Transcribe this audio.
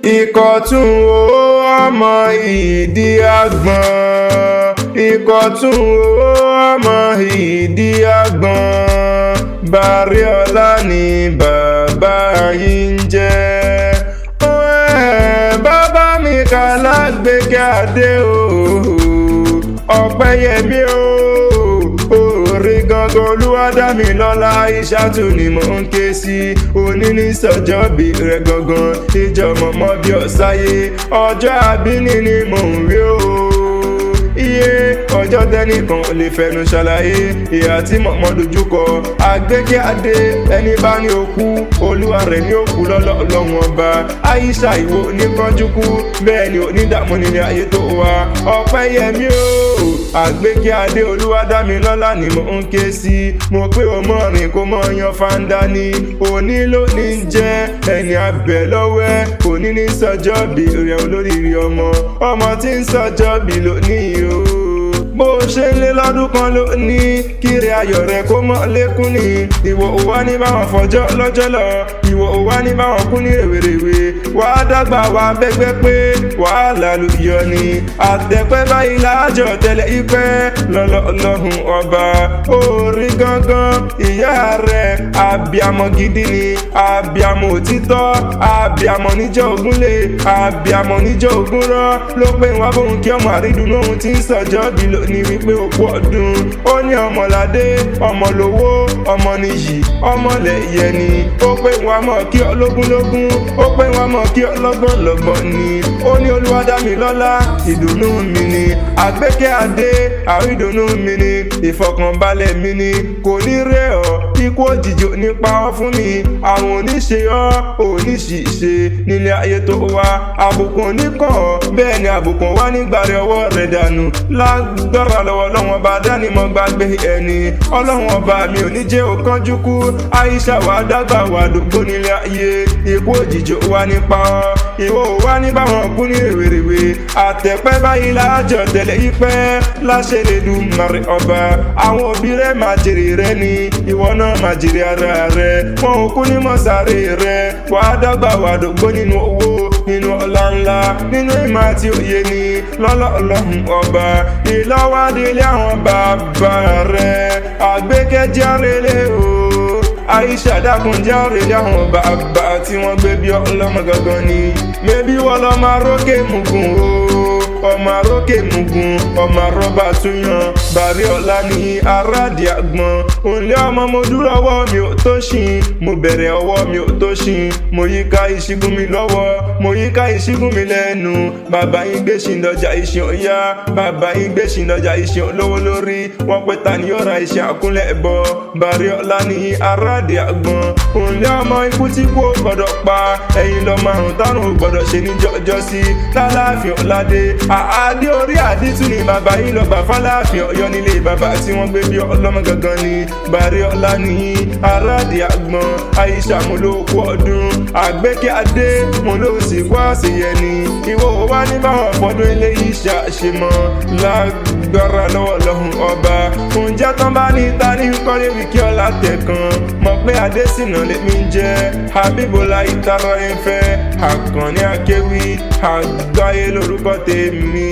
Ikotun o ọmọ ìdí àgbọn. Ikotun o ọmọ ìdí àgbọn. Bariola ni bàbá yìí ń jẹ́. Bàbá mi Kàlágbékẹ́ Adé o. Ọpẹ́yẹmí o. Orí gangan Olúwadámilọ́lá Aishatu ni mò ń ké sí. Òní ní sọjọ́bí rẹ̀ gangan. Ìjọmọ̀mọ́ bí ọ̀sáyé. Ọjọ́ àbíní ni mò ń rí o. Iye ọjọ́ tẹ́nìkan ò lè fẹnu ṣàlàyé. Ìhà tí mọ̀mọ́ dojúkọ Àgbékẹ́ Adé. Ẹni bá ní òkú olúwa rẹ̀ ní òkú lọ́lọ́run ọba. Aisha ìwọ oníkanjú kú. Bẹ́ẹ̀ ni onídààmú nílé ayé tó wà. Ọpẹ́yẹmí o. Àgbékẹ́ Adé Olúwadámilọ́lá ni mò ń ké sí. Mo pé o mọ̀ rìn kó mọ̀ yan fanda ni. Òní ló ní jẹ́ ẹni abẹ lọ́wẹ́. Òní ní sọjọ́bí rẹ̀ olóríire ọmọ. Ọmọ tí ń sọjọ́bí lónìí o. Bó ṣe ń lé lọ́dún kan lónìí. Kíre ayọ̀ rẹ̀ kó mọ́ lékún ni. Ìwọ ò wá ní báwọn fọjọ́ lọ́jọ́ lọ. Ìwọ ò wá ní báwọn kú ní rèwerèwe. Wà á dàgbà wà á bẹ́gbẹ́ pé wàhálà ló yọ ni. Àtẹ̀pẹ́ báyìí láàjọ tẹ́lẹ̀ ìpẹ́ lọ́lọ́run ọba. Orí gangan ìyá rẹ̀ abiyamọ gidi ni. Abiyamọ òtítọ́. Abiyamọ níjọ́ ògúnlé. Abiyamọ níjọ́ ògúnrọ́. Ló pé wọn bóun kí ọmọ àrídùnnú òun ti ń sọjọ́ bí ní wípé òkú ọdún. Ó ní ọmọládé ọmọ lówó ọmọ nìyí ọmọlẹ̀yẹ ni. Ó pé wọn mọ̀ kí ọlógúnlógún. Ó pé wọn mọ̀ kí ọlọ́gbọ̀nlọ́gbọ̀n ni. Ó ní Olúwadámilọ́lá ìdùnnú mi ni. Àgbékẹ́ Adé àrídùnnú mi ni. Ìfọ̀kànbalẹ̀ mi ni. Kò ní rẹ̀ ọ́ ikú òjijì nípa ọ́ fún mi. Àwọn oníṣe ọ́ oníṣìṣe nílé ayé tó wá. Àbùkù oníkàn ọ́ bẹ́ẹ̀ ni àbùkù wá nígbàrẹ̀ ọwọ́ rẹ̀ dànù. Lágbára lọ́wọ́ Ọlọ́run ọba dánimọ̀ gbàgbé ẹni. Ọlọ́run ọba mi ò ní jẹ́ òkánjú kú. Aisha wà dàgbà wà dògbò nílé ayé. Ikú òjijì wá nípa ọ́. Ìwọ ò wá ní báwọn kú ní rèwerèwe. Àtẹ̀pẹ́ báyìí láàjọ tẹ̀lé ìpẹ́. Láṣẹ Elédùmarè ọba. Àwọn òbí rẹ̀ máa jèrè rẹ̀ ni. Ìwọ náà máa jèrè ara rẹ̀. Wọn ò kú ní mọ́sàárè rẹ̀. Wà á dàgbà wà dògbò nínú owó. Nínú ọlá ńlá. Nínú ìmọ̀ àti òye ni. Lọ́lọ́run ọba. Ìlọ́wádìílé àwọn bàbá rẹ̀. Àgbékẹ́ járelé o. Aisha dákun járelé àwọn bàbá tí wọ́n gbé bí ọlọ́mọ gangan ni. Mébí wọ́n lọ máa rókè mugun o. Ọmọ arókè mugun ọmọ arọ́bà tún yan. Bariola ní aládìí àgbọn. Òǹlé ọmọ mo dúró ọwọ́ mi ò tó ṣìn. Mo bẹ̀rẹ̀ ọwọ́ mi ò tó ṣìn. Mo yíká ìṣígún mi lọ́wọ́. Mo yíká ìṣígún mi lẹ́nu. Bàbá yín gbé ṣìndọ̀jà ìṣìn ọ̀yá. Bàbá yín gbé ṣìndọ̀jà ìṣìn olówó lórí. Wọ́n pẹ́ ta ni yóò ra ìṣìn àkúnlẹ̀ bọ̀. Bariola ní aládìí àgbọn. Òǹlé ọmọ ikú tí kò gbọdọ̀ pa. Ẹ̀yin lọ márùn tánù gbọdọ̀ ṣe ní jọ́sí. Láláàfin Ọládé. Àdé orí àdítù ni bàbá yìí lọ gbà fáláàfin Ọ̀yọ́ nílé bàbá tí wọ́n gbé bí ọlọ́mọ gangan ni. Bariola ní aládìí àgbọn. Aisha mo ló kú ọdún. Àgbékẹ́ Adé mo ló sì kú àṣeyẹ ni. Ìwọ ò wá ní báwọn fọdún eléyìí ṣàṣemọ. Lágbára lọ́wọ́ lọ́hùn ọba. Ǹjẹ́ tán bá ní ta ní kọ́lé wíkí ọ̀la tẹ̀kan. Mọ̀ pé Adésínà lèmi ń jẹ́. Habibola ìtàlọ́ ẹ̀ ń fẹ́. Akanni Akewi Agbaye lórúkọ tèmi.